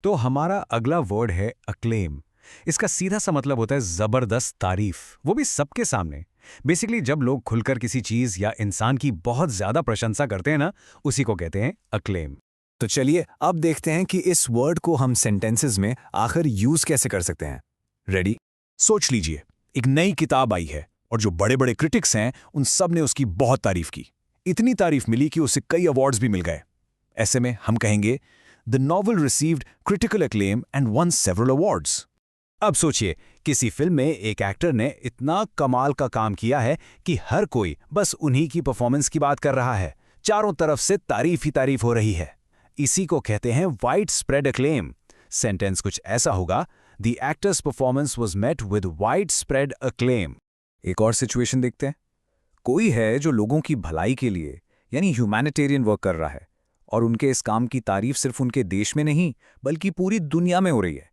तो हमारा अगला वर्ड है अक्लेम। इसका सीधा सा मतलब होता है जबरदस्त तारीफ, वो भी सबके सामने। बेसिकली जब लोग खुलकर किसी चीज या इंसान की बहुत ज्यादा प्रशंसा करते हैं ना, उसी को कहते हैं अक्लेम। तो चलिए अब देखते हैं कि इस वर्ड को हम सेंटेंसेस में आखिर यूज कैसे कर सकते हैं। रेडी? सोच लीजिए, एक नई किताब आई है और जो बड़े बड़े क्रिटिक्स हैं उन सब ने उसकी बहुत तारीफ की। इतनी तारीफ मिली कि उसे कई अवार्ड्स भी मिल गए। ऐसे में हम कहेंगे the novel received critical acclaim and one several awards. अब सोचिए, किसी फिल्म में एक एक्टर ने इतना कमाल का काम किया है कि हर कोई बस उन्हीं की परफॉर्मेंस की बात कर रहा है। चारों तरफ से तारीफ ही तारीफ हो रही है। इसी को कहते हैं वाइड स्प्रेड अक्लेम। सेंटेंस कुछ ऐसा होगा, the actor's performance was met with widespread acclaim. एक और सिचुएशन देखते हैं। कोई है जो लोगों की भलाई के लिए यानी ह्यूमैनिटेरियन वर्क कर रहा है और उनके इस काम की तारीफ सिर्फ उनके देश में नहीं बल्कि पूरी दुनिया में हो रही है।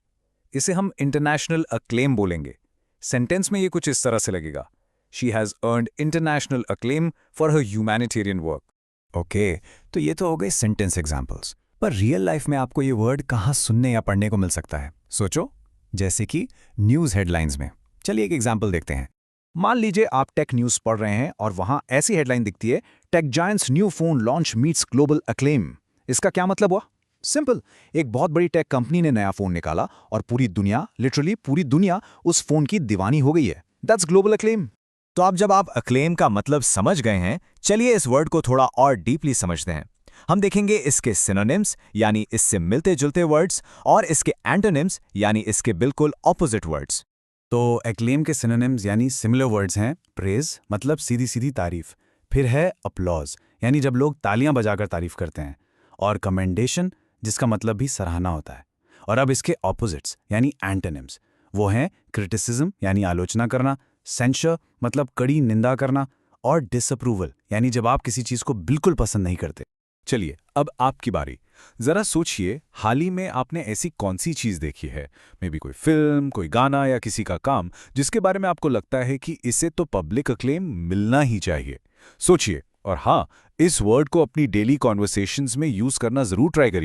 इसे हम इंटरनेशनल अक्लेम बोलेंगे। सेंटेंस में ये कुछ इस तरह से लगेगा, she has earned international acclaim for her humanitarian work. Okay, तो ये तो हो गए सेंटेंस एग्जाम्पल्स। पर रियल लाइफ में आपको ये वर्ड कहाँ सुनने या पढ़ने को मिल सकता है? सोचो, जैसे कि न्यूज़ हेडलाइंस में। चलिए एक एग्जाम्पल देखते हैं। मान लीजिए आप टेक न्यूज़ पढ़ रहे हैं और वहां ऐसी हेडलाइन दिखती है, tech giants new phone launch meets global acclaim. इसका क्या मतलब हुआ? सिंपल, एक बहुत बड़ी टेक कंपनी ने नया फोन निकाला और पूरी दुनिया, लिटरली पूरी दुनिया उस फोन की दीवानी हो गई है। That's global acclaim. तो अब जब आप अक्लेम का मतलब समझ गए हैं, चलिए इस वर्ड को थोड़ा और डीपली समझते हैं। हम देखेंगे इसके सिनोनिम्स यानी इससे मिलते जुलते वर्ड्स और इसके एंटोनिम्स यानी इसके बिल्कुल ऑपोजिट वर्ड्स। तो एक्लेम के सिनोनिम्स यानी सिमिलर वर्ड्स हैं प्रेज मतलब सीधी सीधी तारीफ, फिर है अपलॉज यानी जब लोग तालियां बजाकर तारीफ करते हैं, और कमेंडेशन जिसका मतलब भी सराहना होता है। और अब इसके ऑपोजिट्स यानी एंटोनिम्स, वो हैं क्रिटिसिज्म यानी आलोचना करना, सेंशर मतलब कड़ी निंदा करना, और डिसअप्रूवल यानी जब आप किसी चीज को बिल्कुल पसंद नहीं करते। चलिए अब आपकी बारी। जरा सोचिए, हाल ही में आपने ऐसी कौन सी चीज देखी है, मे बी कोई फिल्म, कोई गाना या किसी का काम, जिसके बारे में आपको लगता है कि इसे तो पब्लिक अक्लेम मिलना ही चाहिए। सोचिए, और हाँ, इस वर्ड को अपनी डेली कॉन्वर्सेशंस में यूज करना जरूर ट्राई करिए।